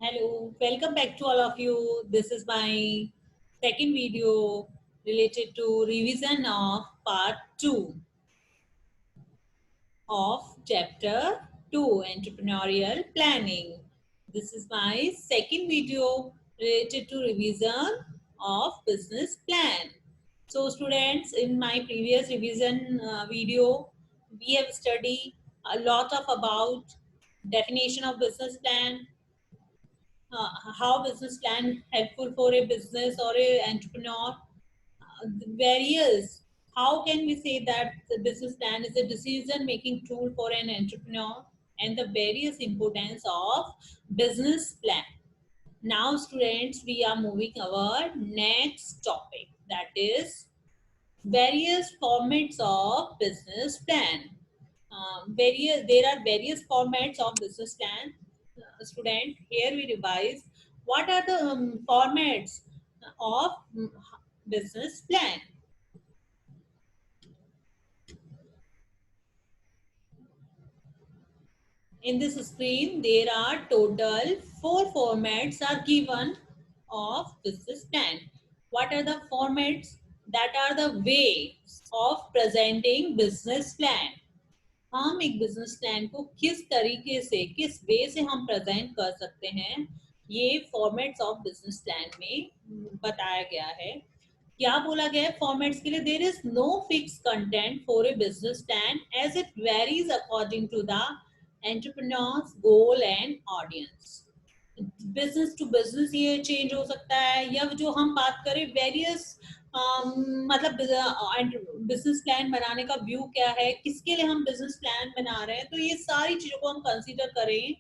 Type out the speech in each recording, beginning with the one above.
Hello, welcome back to all of you. This is my second video related to revision of part 2 of chapter 2 entrepreneurial planning. This is my second video related to revision of business plan. So students, in my previous revision video, we have studied a lot of about definition of business plan, how business plan helpful for a business or a entrepreneur, the various, how can we say that the business plan is a decision making tool for an entrepreneur, and the various importance of business plan. Now students, we are moving our next topic, that is various formats of business plan. There are various formats of business plan. Student, here we revise what are the formats of business plan. In this screen, there are total 4 formats are given of business plan. What are the formats? That are the ways of presenting business plan. हम एक business plan को किस तरीके से, किस वे से हम present कर सकते हैं, ये फॉर्मेट्स ऑफ बिजनेस प्लान में बताया गया है. क्या बोला गया है फॉर्मेट्स के लिए? There is no fix content for a business plan as it varies according to the entrepreneurs goal and audience. Business to business ये चेंज हो सकता है, या जो हम बात करें वेरियस मतलब बिजनेस प्लान बनाने का व्यू क्या है, किसके लिए हम बिजनेस प्लान बना रहे हैं, तो ये सारी चीजों को हम कंसीडर करें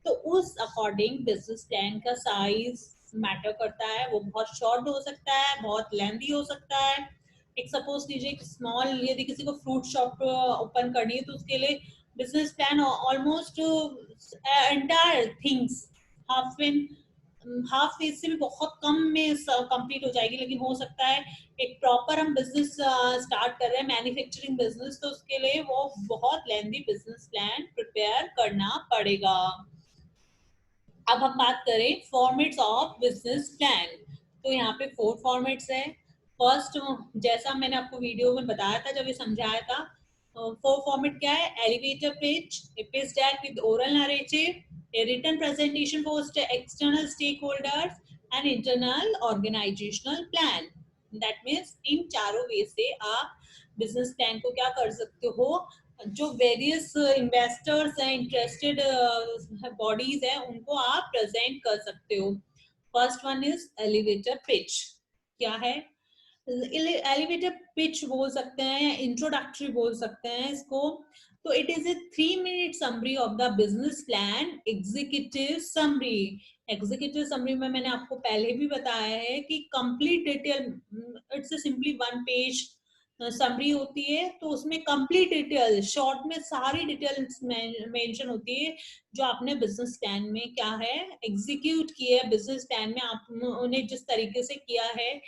तो उस अकॉर्डिंग बिजनेस प्लान का साइज मैटर करता है. वो बहुत शॉर्ट हो सकता है, बहुत लेंथी हो सकता है. एक सपोज कीजिए स्मॉल, यदि किसी को फ्रूट शॉप ओपन करनी है तो उसके लिए business plan almost entire things half phase से भी बहुत कम में कंप्लीट हो जाएगी. लेकिन हो सकता है एक प्रॉपर हम बिजनेस स्टार्ट कर रहे हैं, मैन्युफैक्चरिंग बिजनेस, तो उसके लिए वो बहुत लेंथी बिजनेस प्लान प्रिपेयर करना पड़ेगा. अब हम बात करें फॉर्मेट्स ऑफ बिजनेस प्लान, तो यहाँ पे 4 फॉर्मेट्स है. फर्स्ट, जैसा मैंने आपको वीडियो में बताया था, जब ये समझाया था, 4 फॉर्मेट क्या है? Elevator pitch, A pitch deck with oral narrative, a written presentation for external stakeholders, and internal organizational plan. That means इन चारों वे से आप बिजनेस प्लान को क्या कर सकते हो, जो वेरियस इन्वेस्टर्स हैं, इंटरेस्टेड बॉडीज हैं, उनको आप प्रेजेंट कर सकते हो. First one is elevator pitch. क्या है एलिवेटर पिच? बोल सकते हैं, इंट्रोडक्टरी बोल सकते हैं इसको. तो it is a 3-minute summary of the business plan, executive summary. Executive summary में मैंने आपको पहले भी बताया है कि complete detail, it's simply 1 page summary होती है, तो उसमें कंप्लीट डिटेल, शॉर्ट में सारी डिटेल्स मेंशन होती है जो आपने बिजनेस प्लान में क्या है एग्जीक्यूट किया है, बिजनेस प्लान में आपने जिस तरीके से किया है.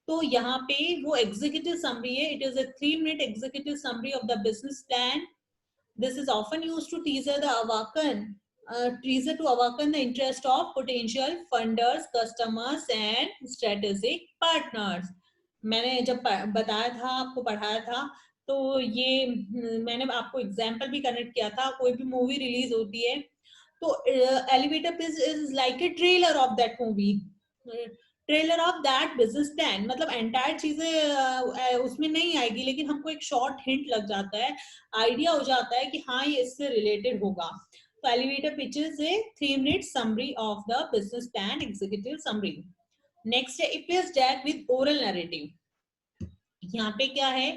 तो यहाँ पे वो एग्जीक्यूटिव समरी है. It is a 3-minute executive summary of the business plan. This is often used to teaser to awaken the interest of potential funders, customers, and strategic partners. मैंने जब बताया था, आपको पढ़ाया था, तो ये मैंने आपको एग्जाम्पल भी कनेक्ट किया था. कोई भी मूवी रिलीज होती है तो elevator pitch is like a trailer of that movie, trailer of that business plan. मतलब एंटायर चीजें उसमें नहीं आएगी, लेकिन हमको एक शॉर्ट हिंट लग जाता है, आइडिया हो जाता है कि हाँ ये इससे रिलेटेड होगा. तो elevator pitch is a 3-minute summary of the business plan, executive summary. Next है pitch deck with oral narrative. यहाँ पे क्या है?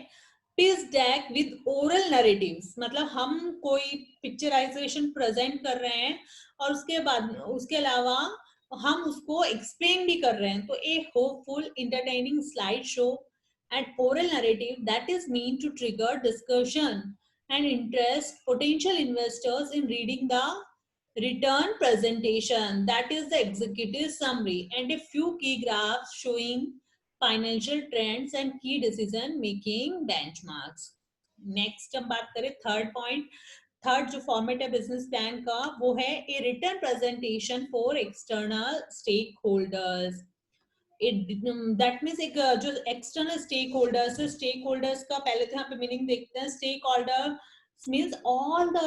Pitch deck with oral narratives, मतलब हम कोई पिक्चराइजेशन प्रेजेंट कर रहे हैं और उसके बाद उसके अलावा हम उसको एक्सप्लेन भी कर रहे हैं. तो a hopeful entertaining slide show and oral narrative that is mean to trigger discussion and interest potential investors in reading the return presentation, that is the executive summary, and a few key graphs showing financial trends and key decision making benchmarks. Next हम बात करें third point. Third जो format है business plan का वो है a return presentation for external stakeholders. That means एक जो एक्सटर्नल स्टेक होल्डर्स का पहले तो यहाँ पे मीनिंग देखते हैं। Stakeholder means all the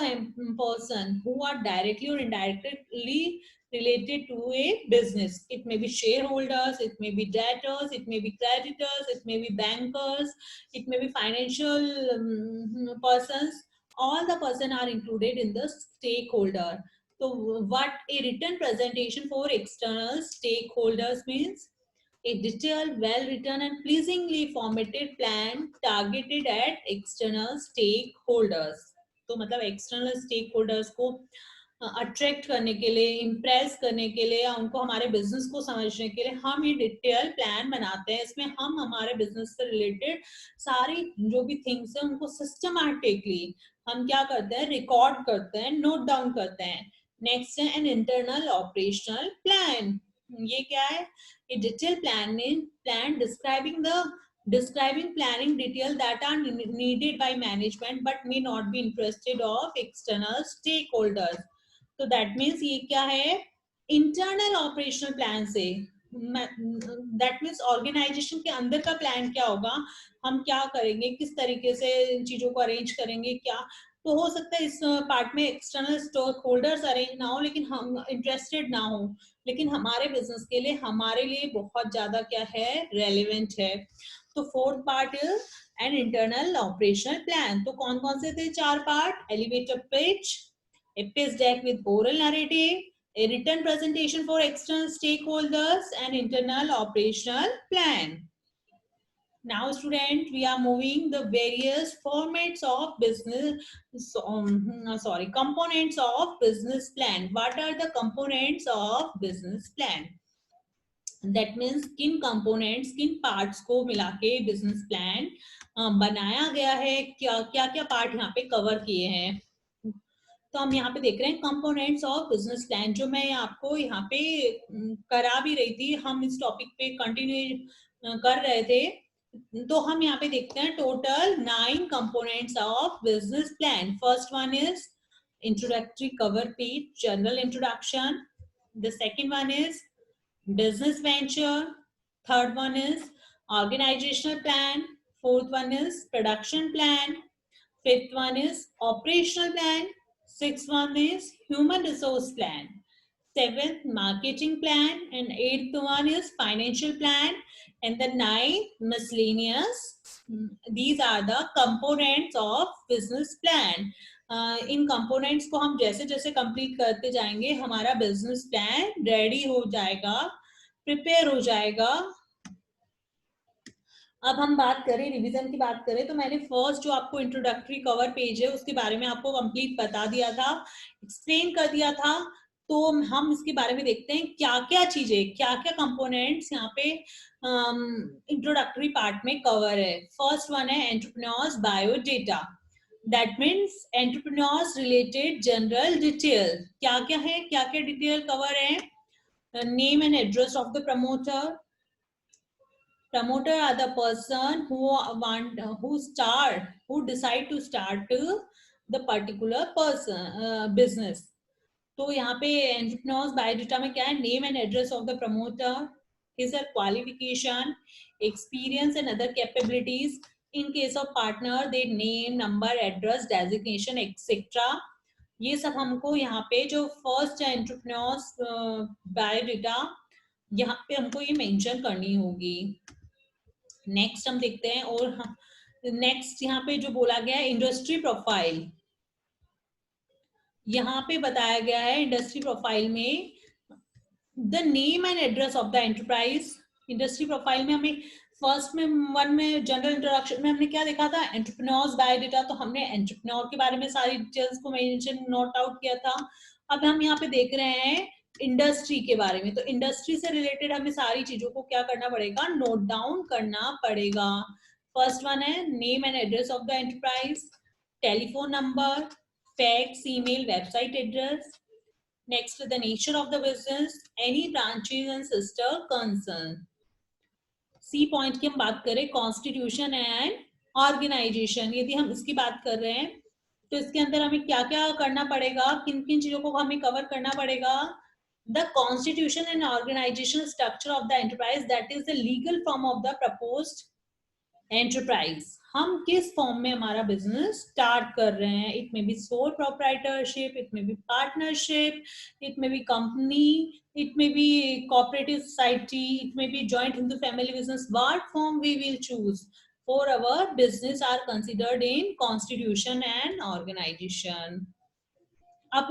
person who are directly or indirectly related to a business. It may be shareholders, it may be debtors, it may be creditors, it may be bankers, it may be financial persons. All the person are included in the stakeholder. So what a written presentation for external stakeholders means? A detailed, well-written and pleasingly formatted plan targeted at external stakeholders. तो मतलब external stakeholders को attract करने के लिए, impress करने के लिए, उनको हमारे बिजनेस को समझने के लिए हम ये डिटेल प्लान बनाते हैं। इसमें हम हमारे बिजनेस से रिलेटेड सारी जो भी थिंग्स है उनको सिस्टमैटिकली हम क्या करते हैं, रिकॉर्ड करते हैं, नोट डाउन करते हैं। नेक्स्ट है एन इंटरनल ऑपरेशनल प्लान। ये क्या है? A detailed plan describing planning detail that are needed by management but may not be interested of external stakeholders. तो that means ये क्या है? Internal operational plan से that means organization के अंदर का प्लान क्या होगा, हम क्या करेंगे, किस तरीके से इन चीजों को अरेंज करेंगे, क्या तो हो सकता है इस पार्ट में एक्सटर्नल स्टेक होल्डर्स अरेंज ना हो, लेकिन हम इंटरेस्टेड ना हो, लेकिन हमारे बिजनेस के लिए, हमारे लिए बहुत ज्यादा क्या है, रेलेवेंट है। तो fourth part is an internal operational plan. तो कौन कौन से थे चार part? Elevator pitch, a pitch deck with oral narrative, a written presentation for external stakeholders, and internal operational plan. Now student, we are moving the various formats of business, components of business plan. What are the components of business plan? That means किन components, किन parts को मिला के business plan बनाया गया है, क्या क्या क्या part यहाँ पे cover किए हैं। तो हम यहाँ पे देख रहे हैं कंपोनेंट्स ऑफ बिजनेस प्लान, जो मैं आपको यहाँ पे करा भी रही थी, हम इस टॉपिक पे कंटिन्यू कर रहे थे। तो हम यहाँ पे देखते हैं total 9 components of business plan. First one is introductory cover page, general introduction. The second one is business venture. Third one is organizational plan. Fourth one is production plan. Fifth one is operational plan. Sixth one is human resource plan. Seventh, marketing plan. And eighth one is financial plan. And the ninth, miscellaneous. These are the components of business plan. In components को हम जैसे जैसे complete करते जाएंगे, हमारा business plan ready हो जाएगा, prepare हो जाएगा। अब हम बात करें, रिवीजन की बात करें, तो मैंने फर्स्ट जो आपको इंट्रोडक्टरी कवर पेज है उसके बारे में आपको कंप्लीट बता दिया था, एक्सप्लेन कर दिया था। तो हम इसके बारे में देखते हैं क्या क्या चीजें, क्या क्या कंपोनेंट्स यहाँ पे इंट्रोडक्टरी पार्ट में कवर है। फर्स्ट वन है entrepreneurs biodata. That means entrepreneurs related general detail. क्या क्या है, क्या क्या डिटेल कवर है? Name and address of the promoter. Promoter are the person who decide to start the particular person business. तो यहाँ पे एंटरप्रेन्योर्स बायोडाटा में क्या है? Name and address of the promoter, his or qualification, experience and other capabilities. In case of partner, their name, number, address, designation, etc. ये सब हमको यहाँ पे जो फर्स्ट है एंटरप्रेन्योर्स बायोडाटा, यहाँ पे हमको ये मेंशन करनी होगी। नेक्स्ट हम देखते हैं, और नेक्स्ट यहाँ पे जो बोला गया है इंडस्ट्री प्रोफाइल, यहाँ पे बताया गया है इंडस्ट्री प्रोफाइल में the name and address of the enterprise. Industry profile में हमें फर्स्ट में वन में जनरल इंट्रोडक्शन में हमने क्या देखा था? Entrepreneurs biodata. तो हमने एंटरप्रेन्योर के बारे में सारी डिटेल्स को मेंशन नोट आउट किया था। अब हम यहाँ पे देख रहे हैं इंडस्ट्री के बारे में। तो इंडस्ट्री से रिलेटेड हमें सारी चीजों को क्या करना पड़ेगा? नोट डाउन करना पड़ेगा। फर्स्ट वन है name and address of the enterprise, telephone number, fax, email, website address. Next the nature of the business, any branches and sister concern. C point की हम बात करें, कॉन्स्टिट्यूशन एंड ऑर्गेनाइजेशन। यदि हम इसकी बात कर रहे हैं तो इसके अंदर हमें क्या क्या करना पड़ेगा, किन किन चीजों को हमें कवर करना पड़ेगा। The constitution and organisational structure of the enterprise, that is the legal form of the proposed enterprise. हम किस फॉर्म में हमारा बिजनेस स्टार्ट कर रहे हैं। It may be sole proprietorship, it may be partnership, it may be company, it may be cooperative society, it may be joint Hindu family business. What form we will choose for our business are considered in constitution and organisation. अब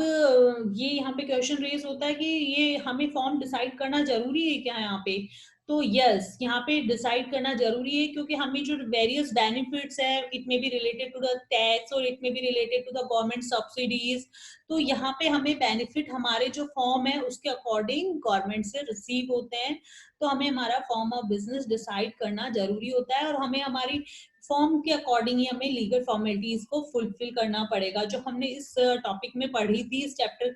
ये यहाँ पे question raise होता है कि ये हमें form decide करना जरूरी है क्या यहाँ पे। तो यस, यहाँ पे डिसाइड करना जरूरी है, क्योंकि हमें जो वेरियस बेनिफिट्स है, it may be related to the tax और it may be related to the government subsidies. तो यहाँ पे हमें बेनिफिट हमारे जो फॉर्म है उसके अकॉर्डिंग गवर्नमेंट से रिसीव होते हैं। तो हमें हमारा फॉर्म ऑफ बिजनेस डिसाइड करना जरूरी होता है, और हमें हमारी फॉर्म के अकॉर्डिंग ही हमें लीगल फॉर्मेलिटीज को फुलफिल करना पड़ेगा। जो हमने इस टॉपिक में पढ़ी थी, इस चैप्टर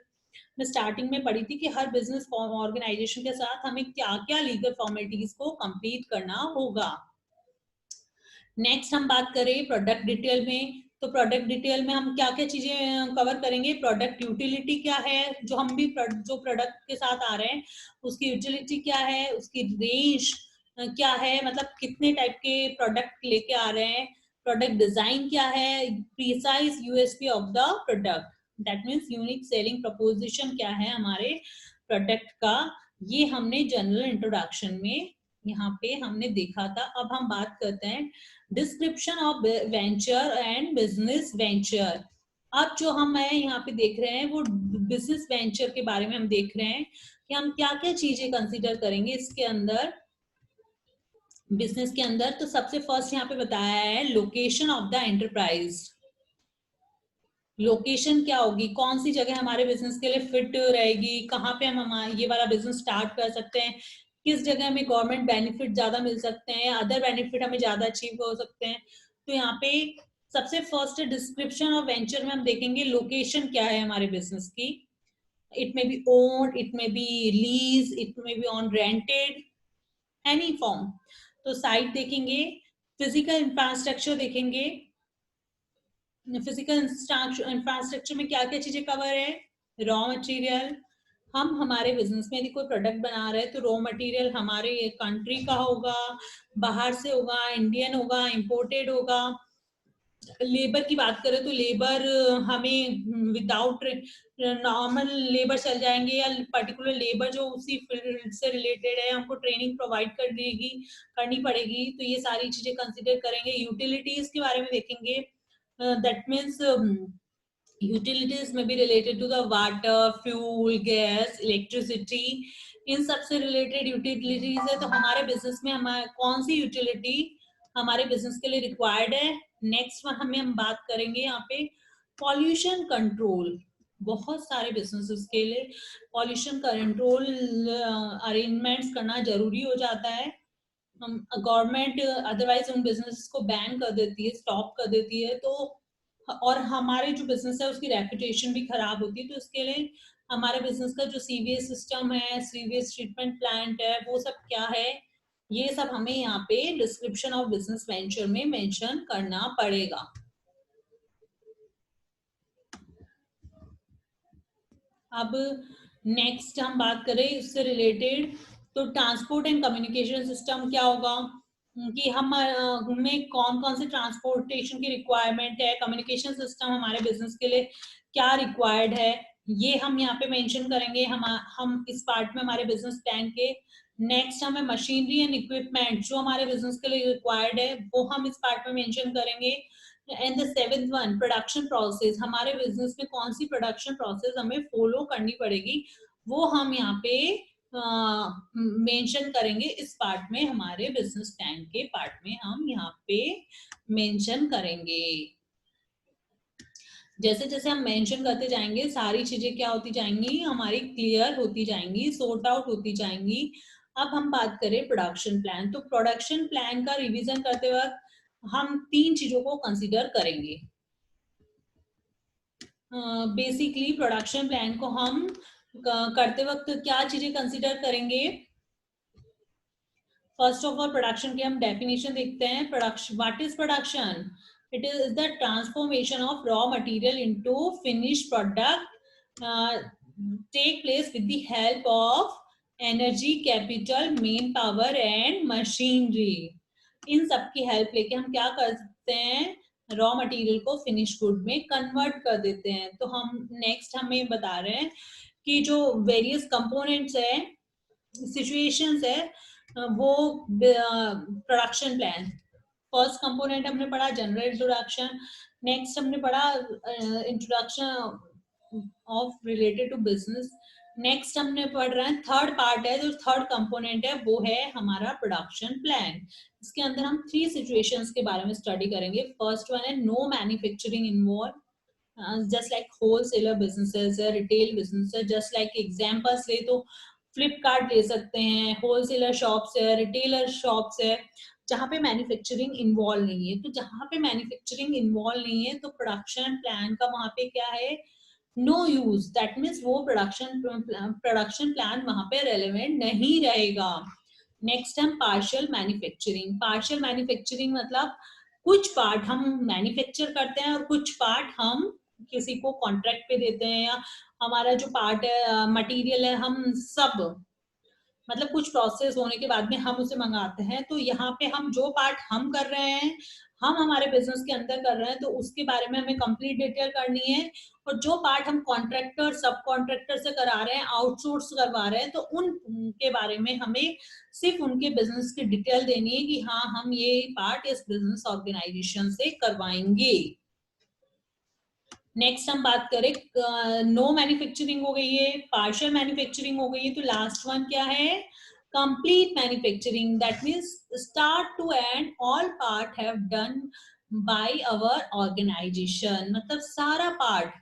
में स्टार्टिंग में पढ़ी थी कि हर बिजनेस ऑर्गेनाइजेशन के साथ हमें क्या क्या लीगल फॉर्मेलिटीज को कंप्लीट करना होगा। नेक्स्ट हम बात करें प्रोडक्ट डिटेल में। तो प्रोडक्ट डिटेल में हम क्या क्या चीजें कवर करेंगे। प्रोडक्ट यूटिलिटी क्या है, जो हम भी जो प्रोडक्ट के साथ आ रहे हैं उसकी यूटिलिटी क्या है, उसकी रेंज क्या है, मतलब कितने टाइप के प्रोडक्ट लेके आ रहे हैं। प्रोडक्ट डिजाइन क्या है, precise USP of the product, that means unique selling preposition क्या है हमारे प्रोडक्ट का। ये हमने जनरल इंट्रोडक्शन में यहाँ पे हमने देखा था। अब हम बात करते हैं description of venture and business venture. अब जो हम यहाँ पे देख रहे हैं वो बिजनेस वेंचर के बारे में हम देख रहे हैं कि हम क्या क्या चीजें कंसीडर करेंगे इसके अंदर, बिजनेस के अंदर। तो सबसे फर्स्ट यहाँ पे बताया है location of the enterprise. Location क्या होगी, कौन सी जगह हमारे बिजनेस के लिए फिट रहेगी, कहाँ पे हम ये वाला बिजनेस स्टार्ट कर सकते हैं, किस जगह हमें गवर्नमेंट बेनिफिट ज्यादा मिल सकते हैं, अदर बेनिफिट हमें ज्यादा अचीव हो सकते हैं। तो यहाँ पे सबसे फर्स्ट डिस्क्रिप्शन ऑफ वेंचर में हम देखेंगे लोकेशन क्या है हमारे बिजनेस की। It may B owned, it may B lease, it may be on rented, any form. तो साइट देखेंगे, फिजिकल इंफ्रास्ट्रक्चर देखेंगे। फिजिकल इंफ्रास्ट्रक्चर में क्या क्या चीजें कवर है। रॉ मटेरियल, हम हमारे बिजनेस में यदि कोई प्रोडक्ट बना रहे हैं तो रॉ मटेरियल हमारे कंट्री का होगा, बाहर से होगा, इंडियन होगा, इंपोर्टेड होगा। लेबर की बात करें तो लेबर हमें विदाउट नॉर्मल लेबर चल जाएंगे, या पर्टिकुलर लेबर जो उसी फील्ड से रिलेटेड है हमको ट्रेनिंग प्रोवाइड करनी पड़ेगी। तो ये सारी चीजें कंसिडर करेंगे। यूटिलिटीज के बारे में देखेंगे, that means utilities may be related to the water, fuel, gas, electricity। इन सब से रिलेटेड यूटिलिटीज है। तो हमारे बिजनेस में हमारे कौन सी यूटिलिटी हमारे बिजनेस के लिए रिक्वायर्ड है। नेक्स्ट हम बात करेंगे यहाँ पे पॉल्यूशन कंट्रोल। बहुत सारे बिजनेसेस के लिए पॉल्यूशन कंट्रोल अरेंजमेंट्स करना जरूरी हो जाता है। गवर्नमेंट अदरवाइज उन बिजनेस को बैन कर देती है, स्टॉप कर देती है। तो और हमारे जो बिजनेस है उसकी रेपुटेशन भी खराब होती है। तो इसके लिए हमारे बिजनेस का जो सीवेज सिस्टम है, सीवेज ट्रीटमेंट प्लांट है, वो सब क्या है, ये सब हमें यहाँ पे डिस्क्रिप्शन ऑफ बिजनेस वेंचर में मेंशन करना पड़ेगा। अब नेक्स्ट हम बात करें इससे रिलेटेड, तो ट्रांसपोर्ट एंड कम्युनिकेशन सिस्टम क्या होगा, कि हम हमें कौन कौन से ट्रांसपोर्टेशन की रिक्वायरमेंट है, कम्युनिकेशन सिस्टम हमारे बिजनेस के लिए क्या रिक्वायर्ड है, ये हम यहाँ पे मेंशन करेंगे हम इस पार्ट में हमारे बिजनेस प्लान के। नेक्स्ट हमें मशीनरी एंड इक्विपमेंट जो हमारे बिजनेस के लिए रिक्वायर्ड है वो हम इस पार्ट में मेंशन करेंगे। And the seventh one production process, हमारे बिजनेस में कौन सी प्रोडक्शन प्रोसेस हमें फॉलो करनी पड़ेगी वो हम यहाँ पे मेंशन करेंगे इस पार्ट में, हमारे बिजनेस प्लान के पार्ट में हम यहाँ पे मेंशन करेंगे। जैसे जैसे हम मेंशन करते जाएंगे सारी चीजें क्या होती जाएंगी हमारी क्लियर होती जाएंगी, सॉर्ट आउट होती जाएंगी। अब हम बात करें प्रोडक्शन प्लान। तो प्रोडक्शन प्लान का रिवीजन करते वक्त हम तीन चीजों को कंसीडर करेंगे। बेसिकली प्रोडक्शन प्लान को हम करते वक्त क्या चीजें कंसीडर करेंगे। फर्स्ट ऑफ ऑल प्रोडक्शन की हम डेफिनेशन देखते हैं। Production, what is production. It is the transformation of raw material into finished product take place with the help of energy, capital, main power and machinery. इन सब की help लेके हम क्या करते हैं, रॉ मटेरियल को फिनिश गुड में convert कर देते हैं. तो हम नेक्स्ट हमें बता रहे हैं कि जो वेरियस कंपोनेंट्स है, सिचुएशंस है, वो प्रोडक्शन प्लान. फर्स्ट कंपोनेंट हमने पढ़ा जनरल इंट्रोडक्शन. नेक्स्ट हमने पढ़ा introduction of related to business. Next हमने पढ़ रहे हैं थर्ड पार्ट है, जो थर्ड कंपोनेंट है वो है हमारा प्रोडक्शन प्लान. इसके अंदर हम 3 सिचुएशंस के बारे में स्टडी करेंगे. फर्स्ट वन है no manufacturing involve, just like wholesaler businesses है, रिटेल बिजनेस है. जस्ट लाइक एग्जांपल्स ले तो फ्लिपकार्ट ले सकते हैं, होलसेलर शॉप्स है, रिटेलर शॉप्स है, जहाँ पे मैन्युफैक्चरिंग इन्वॉल्व नहीं है. तो जहाँ पे मैन्युफैक्चरिंग इन्वॉल्व नहीं है तो प्रोडक्शन प्लान का वहां पे क्या है, नो यूज. दैट मीन्स वो प्रोडक्शन प्लान वहां पे रेलेवेंट नहीं रहेगा. नेक्स्ट हम पार्शियल मैन्युफैक्चरिंग. पार्शियल मैन्युफैक्चरिंग मतलब कुछ पार्ट हम मैन्युफैक्चर करते हैं और कुछ पार्ट हम किसी को कॉन्ट्रैक्ट पे देते हैं, या हमारा जो पार्ट है मटेरियल है हम सब मतलब कुछ प्रोसेस होने के बाद में हम उसे मंगाते हैं. तो यहाँ पे हम जो पार्ट हम कर रहे हैं, हम हमारे बिजनेस के अंदर कर रहे हैं, तो उसके बारे में हमें कंप्लीट डिटेल करनी है. और जो पार्ट हम कॉन्ट्रैक्टर सब कॉन्ट्रैक्टर से करा रहे हैं, आउटसोर्स करवा रहे हैं, तो उनके बारे में हमें सिर्फ उनके बिजनेस की डिटेल देनी है कि हाँ हम ये पार्ट इस बिजनेस ऑर्गेनाइजेशन से करवाएंगे. नेक्स्ट हम बात करें, नो मैन्युफैक्चरिंग हो गई है, पार्शियल मैन्युफैक्चरिंग हो गई है. तो लास्ट वन क्या है, complete manufacturing. That means start to end all part have done by our organisation. मतलब सारा पार्ट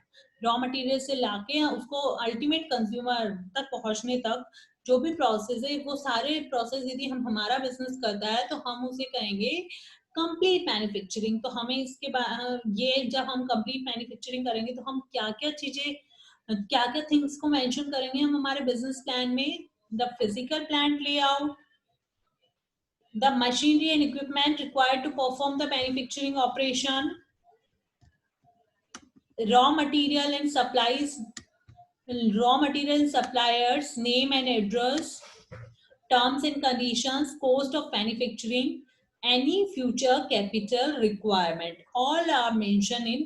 रॉ मटेरियल से लाके उसको अल्टीमेट कंज्यूमर तक पहुंचने तक जो भी प्रोसेस है, वो सारे प्रोसेस यदि हम हमारा बिजनेस करता है तो हम उसे कहेंगे कंप्लीट मैन्युफैक्चरिंग. तो हमें इसके बाद ये जब हम कंप्लीट मैन्युफैक्चरिंग करेंगे तो हम क्या क्या चीजें, क्या क्या थिंग्स को मेंशन करेंगे हम हमारे बिजनेस प्लान में. The physical plant layout, the machinery and equipment required to perform the manufacturing operation, raw material and supplies, raw material and suppliers name and address, terms and conditions, cost of manufacturing, any future capital requirement, all are mentioned in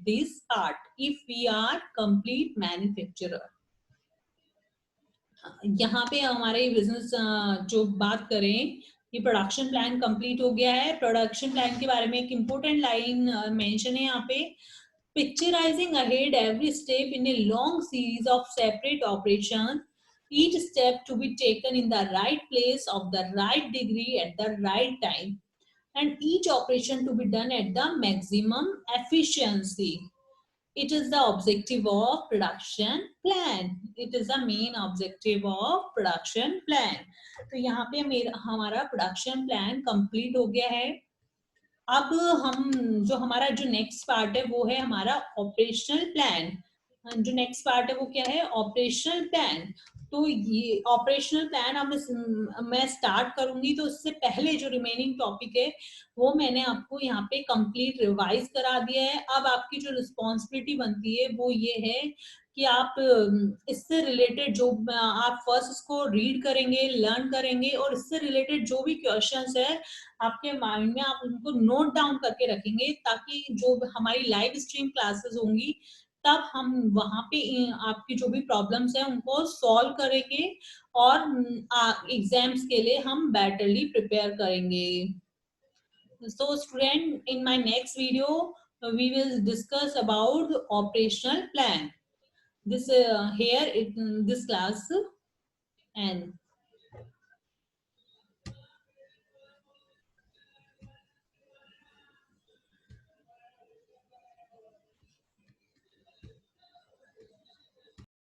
this part if we are complete manufacturer. यहाँ पे हमारे business जो बात करें, ये production plan complete हो गया है. प्रोडक्शन प्लान के बारे में एक इम्पोर्टेंट लाइन मेंशन है यहाँ पे, picturizing ahead every step in a long series of separate operations, each step to be taken in the right place of the right degree at the right time, and each operation to be done at the maximum efficiency. It is the objective of production plan. It is the main objective of production plan. तो यहाँ पे हमारा production plan complete हो गया है. अब हम जो हमारा जो नेक्स्ट पार्ट है वो है हमारा ऑपरेशनल प्लान. जो नेक्स्ट पार्ट है वो क्या है, ऑपरेशनल प्लान. तो ये ऑपरेशनल प्लान अब मैं स्टार्ट करूंगी, तो उससे पहले जो रिमेनिंग टॉपिक है वो मैंने आपको यहाँ पे कंप्लीट रिवाइज करा दिया है. अब आपकी जो रिस्पॉन्सिबिलिटी बनती है वो ये है कि आप इससे रिलेटेड जो आप फर्स्ट इसको रीड करेंगे, लर्न करेंगे, और इससे रिलेटेड जो भी क्वेश्चंस है आपके माइंड में आप उनको नोट डाउन करके रखेंगे, ताकि जो हमारी लाइव स्ट्रीम क्लासेस होंगी तब हम वहां पे आपकी जो भी प्रॉब्लम्स है उनको सॉल्व करेंगे और एग्जाम्स के लिए हम बेटरली प्रिपेयर करेंगे. So student, in my next video we will discuss about operational plan. This here this class and